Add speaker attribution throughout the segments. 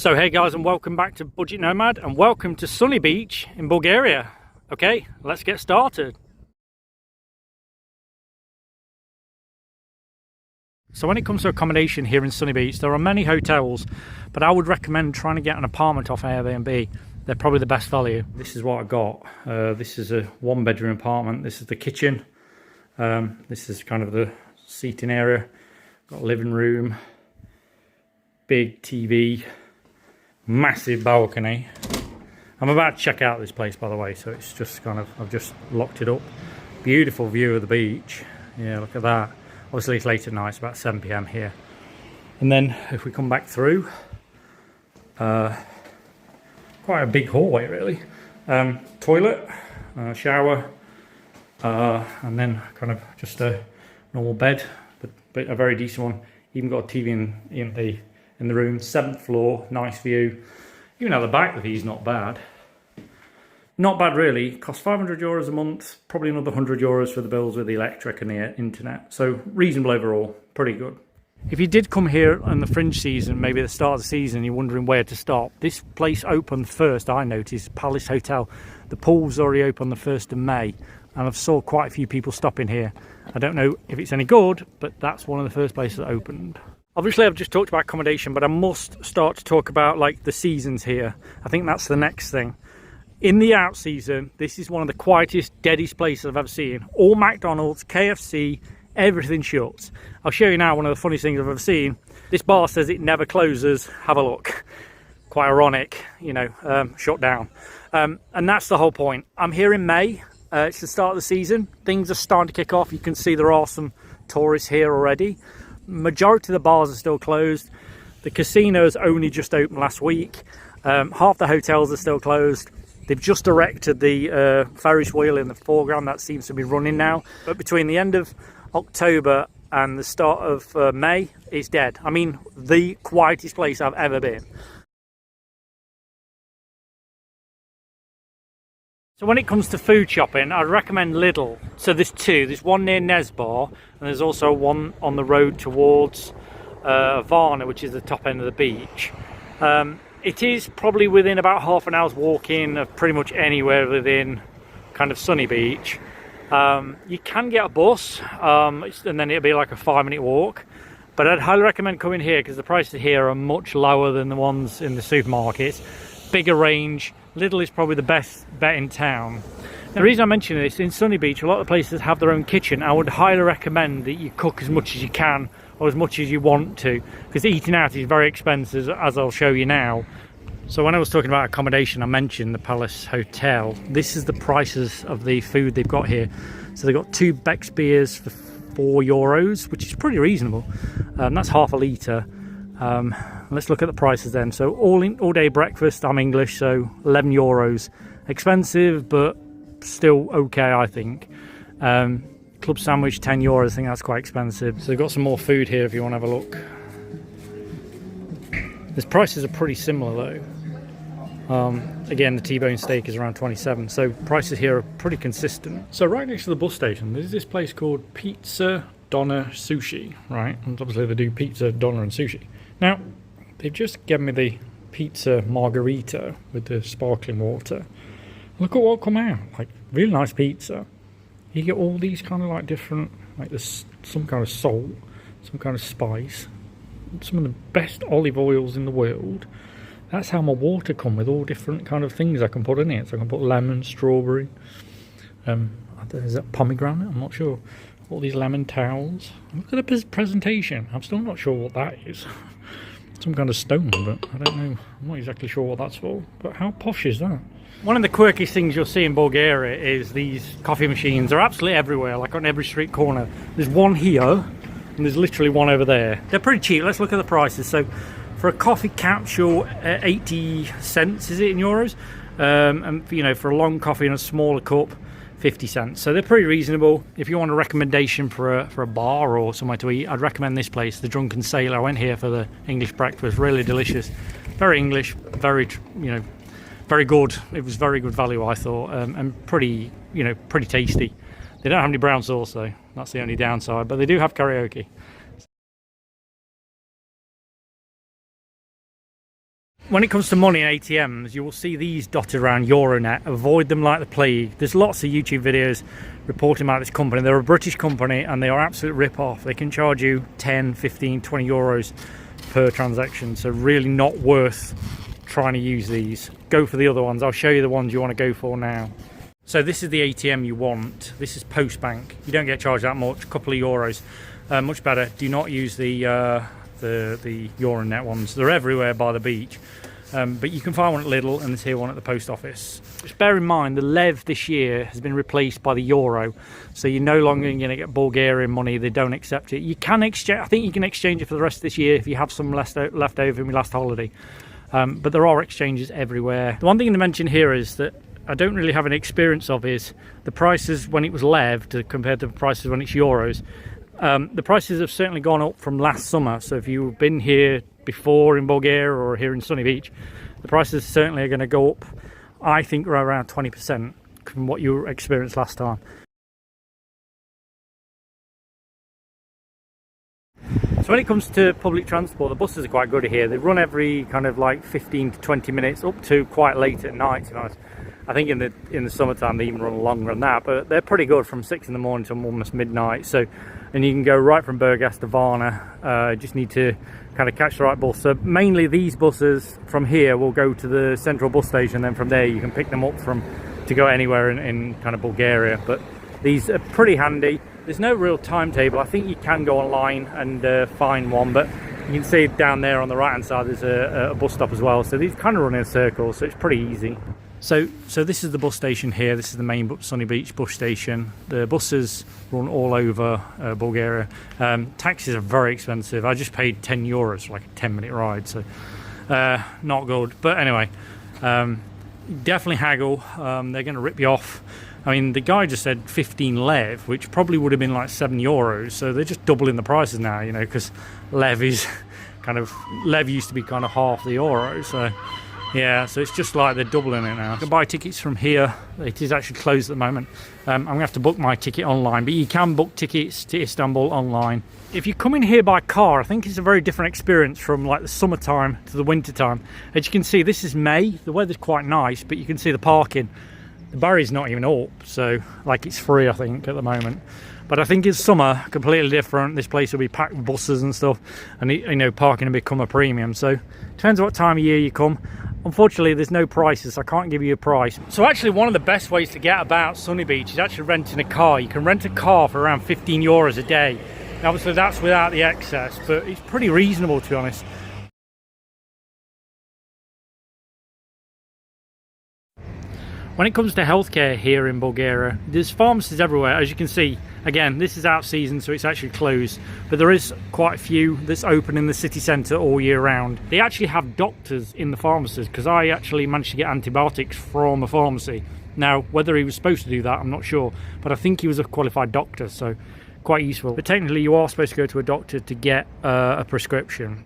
Speaker 1: So hey guys, and welcome back to Budget Nomad, and welcome to sunny beach in Bulgaria. Okay, let's get started. So when it comes to accommodation here in Sunny Beach, there are many hotels, but I would recommend trying to get an apartment off Airbnb. They're probably the best value. This is what I got. This is a one-bedroom apartment. This is the kitchen. This is kind of the seating area. Got a living room, big TV, massive balcony. I'm about to check out this place, by the way, so it's just kind of, I've just locked it up. Beautiful view of the beach. Yeah, look at that. Obviously it's late at night, it's about 7 PM here. And then if we come back through, quite a big hallway really. Toilet, shower, and then kind of just a normal bed, but a very decent one. Even got a TV in the room. 7th floor, nice view. Even at the back, the view's not bad. Not bad really. Costs 500 euros a month, probably another 100 euros for the bills with the electric and the internet. So reasonable overall, pretty good. If you did come here in the fringe season, maybe at the start of the season, you're wondering where to stop. This place opened first, I noticed, Palace Hotel. The pool's already open the 1st of May, and I've saw quite a few people stopping here. I don't know if it's any good, but that's one of the first places that opened. Obviously, I've just talked about accommodation, but I must start to talk about like the seasons here. I think that's the next thing. In the out season, this is one of the quietest, deadest places I've ever seen. All McDonald's, KFC, everything shuts. I'll show you now one of the funniest things I've ever seen. This bar says it never closes. Have a look. Quite ironic, you know, shut down. And that's the whole point. I'm here in May. It's the start of the season. Things are starting to kick off. You can see there are some tourists here already. Majority of the bars are still closed. The casinos only just opened last week. Half the hotels are still closed. They've just erected the Ferris wheel in the foreground. That seems to be running now. But between the end of October and the start of May, it's dead. I mean, the quietest place I've ever been. So when it comes to food shopping, I'd recommend Lidl. So there's two. There's one near Nesbar, and there's also one on the road towards Varna, which is the top end of the beach. It is probably within about half an hour's walking of pretty much anywhere within kind of Sunny Beach. You can get a bus, and then it'll be like a 5-minute walk. But I'd highly recommend coming here because the prices here are much lower than the ones in the supermarkets. Bigger range. Lidl is probably the best bet in town. The reason I mention this, in Sunny Beach, a lot of places have their own kitchen. I would highly recommend that you cook as much as you can or as much as you want to, because eating out is very expensive, as I'll show you now. So when I was talking about accommodation, I mentioned the Palace Hotel. This is the prices of the food they've got here. So they've got 2 Beck's beers for 4 euros, which is pretty reasonable. That's half a litre. Let's look at the prices then. So all day breakfast, I'm English, so 11 euros. Expensive, but still okay, I think. Club sandwich, 10 euros. I think that's quite expensive. So they've got some more food here if you want to have a look. The prices are pretty similar though. Again, the T-bone steak is around 27, so prices here are pretty consistent. So right next to the bus station, there's this place called Pizza Doner Sushi, right? And obviously they do pizza, doner and sushi. Now, they've just given me the pizza margarita with the sparkling water. Look at what come out, like really nice pizza. You get all these kind of like different, like this, some kind of salt, some kind of spice, some of the best olive oils in the world. That's how my water come, with all different kind of things I can put in it. So I can put lemon, strawberry, is that pomegranate? I'm not sure. All these lemon towels. Look at the presentation. I'm still not sure what that is. Some kind of stone, but I don't know. I'm not exactly sure what that's for. But how posh is that? One of the quirkiest things you'll see in Bulgaria is these coffee machines. They're absolutely everywhere, like on every street corner. There's one here, and there's literally one over there. They're pretty cheap. Let's look at the prices. So for a coffee capsule, 80 cents, is it in euros? And you know, for a long coffee in a smaller cup, 50 cents. So they're pretty reasonable. If you want a recommendation for a bar or somewhere to eat, I'd recommend this place, the Drunken Sailor. I went here for the English breakfast. Really delicious, very English, very, you know, very good. It was very good value, I thought, and pretty, you know, pretty tasty. They don't have any brown sauce though. That's the only downside, but they do have karaoke. When it comes to money and ATMs, you will see these dotted around Euronet. Avoid them like the plague. There's lots of YouTube videos reporting about this company. They're a British company and they are absolute rip-off. They can charge you 10, 15, 20 euros per transaction. So really not worth trying to use these. Go for the other ones. I'll show you the ones you want to go for now. So this is the ATM you want. This is Postbank. You don't get charged that much, a couple of euros. Much better. Do not use the Euronet ones. They're everywhere by the beach. But you can find one at Lidl and there's here one at the post office. Just bear in mind the lev this year has been replaced by the euro, so you're no longer going to get Bulgarian money. They don't accept it. You can exchange. I think you can exchange it for the rest of this year if you have some left over from your last holiday. But there are exchanges everywhere. The one thing to mention here is that I don't really have any experience of is the prices when it was lev compared to the prices when it's euros. The prices have certainly gone up from last summer. So if you've been here before in Bulgaria or here in Sunny Beach, the prices certainly are going to go up, I think, around 20% from what you experienced last time. So when it comes to public transport, the buses are quite good here. They run every kind of like 15 to 20 minutes up to quite late at night, to be honest. I think in the summertime they even run longer than that, but they're pretty good from 6 in the morning to almost midnight. So, and you can go right from Burgas to Varna. Just need to kind of catch the right bus. So mainly these buses from here will go to the central bus station, then from there you can pick them up to go anywhere in kind of Bulgaria. But these are pretty handy. There's no real timetable. I think you can go online and find one, but you can see down there on the right hand side there's a bus stop as well. So these kind of run in a circle, so it's pretty easy. So this is the bus station here. This is the main Sunny Beach bus station. The buses run all over Bulgaria. Taxis are very expensive. I just paid 10 euros for like a 10-minute ride, so not good. But anyway, definitely haggle. They're going to rip you off. I mean, the guy just said 15 lev, which probably would have been like 7 euros. So they're just doubling the prices now, you know, because lev used to be kind of half the euro. So yeah, so it's just like they're doubling it now. You can buy tickets from here. It is actually closed at the moment. I'm going to have to book my ticket online, but you can book tickets to Istanbul online. If you come in here by car, I think it's a very different experience from like the summertime to the winter time. As you can see, this is May. The weather's quite nice, but you can see the parking. The barrier's not even up, so like it's free, I think, at the moment. But I think it's summer, completely different. This place will be packed with buses and stuff, and you know, parking will become a premium. So depends what time of year you come. Unfortunately, there's no prices. I can't give you a price. So actually, one of the best ways to get about Sunny Beach is actually renting a car. You can rent a car for around 15 euros a day. Now, obviously, that's without the excess, but it's pretty reasonable, to be honest. When it comes to healthcare here in Bulgaria, there's pharmacies everywhere. As you can see, again, this is out season, so it's actually closed. But there is quite a few that's open in the city centre all year round. They actually have doctors in the pharmacies, because I actually managed to get antibiotics from a pharmacy. Now, whether he was supposed to do that, I'm not sure. But I think he was a qualified doctor, so quite useful. But technically, you are supposed to go to a doctor to get a prescription.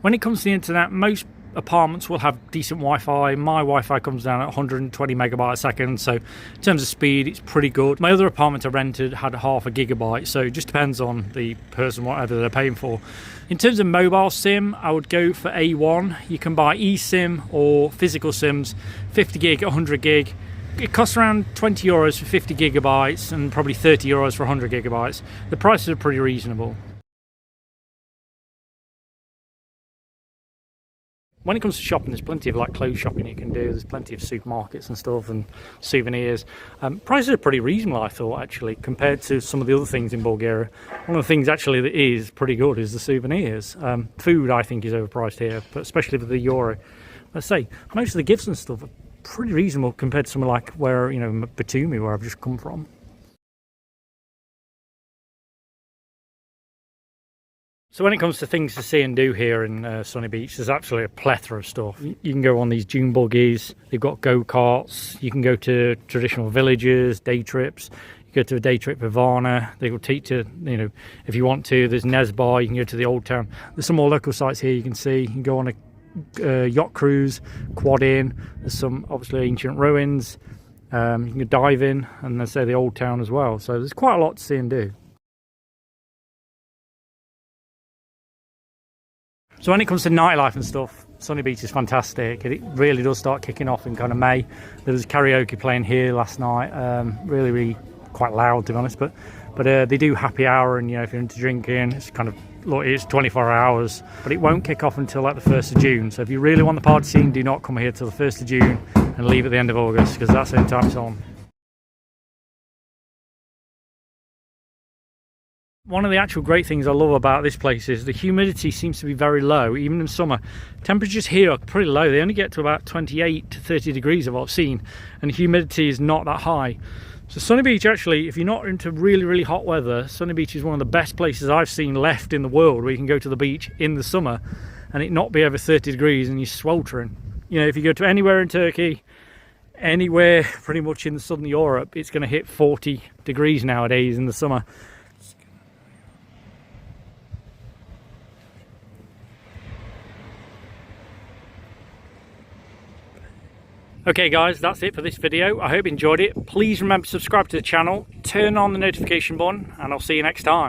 Speaker 1: When it comes to the internet, most apartments will have decent Wi-Fi. My Wi-Fi comes down at 120 megabytes a second, so in terms of speed, it's pretty good. My other apartment I rented had half a gigabyte, so it just depends on the person, whatever they're paying for. In terms of mobile SIM, I would go for A1. You can buy eSIM or physical SIMs, 50 gig, 100 gig. It costs around 20 euros for 50 gigabytes and probably 30 euros for 100 gigabytes. The prices are pretty reasonable. When it comes to shopping, there's plenty of like clothes shopping you can do. There's plenty of supermarkets and stuff and souvenirs. Prices are pretty reasonable, I thought, actually, compared to some of the other things in Bulgaria. One of the things actually that is pretty good is the souvenirs. Food, I think, is overpriced here, but especially with the euro. Let's say most of the gifts and stuff are pretty reasonable compared to somewhere like where, you know, Batumi, where I've just come from. So when it comes to things to see and do here in Sunny Beach, there's absolutely a plethora of stuff. You can go on these dune buggies, they've got go-karts, you can go to traditional villages, day trips. You go to a day trip to Varna, they will teach you, you know, if you want to. There's Nesbar, you can go to the old town. There's some more local sites here you can see. You can go on a yacht cruise, quad in. There's some obviously ancient ruins. You can dive in, and let's say the old town as well. So there's quite a lot to see and do. So when it comes to nightlife and stuff, Sunny Beach is fantastic. It really does start kicking off in kind of May. There was karaoke playing here last night, really quite loud to be honest, but they do happy hour, and you know, if you're into drinking, it's kind of, look, it's 24 hours, but it won't kick off until like the 1st of June. So if you really want the party scene, do not come here till the 1st of June and leave at the end of August, because that's the only time it's on. One of the actual great things I love about this place is the humidity seems to be very low, even in summer. Temperatures here are pretty low. They only get to about 28 to 30 degrees of what I've seen, and the humidity is not that high. So Sunny Beach, actually, if you're not into really hot weather, Sunny Beach is one of the best places I've seen left in the world where you can go to the beach in the summer and it not be over 30 degrees and you're sweltering. You know, if you go to anywhere in Turkey, anywhere pretty much in southern Europe, it's going to hit 40 degrees nowadays in the summer. Okay guys, that's it for this video. I hope you enjoyed it. Please remember to subscribe to the channel, turn on the notification button, and I'll see you next time.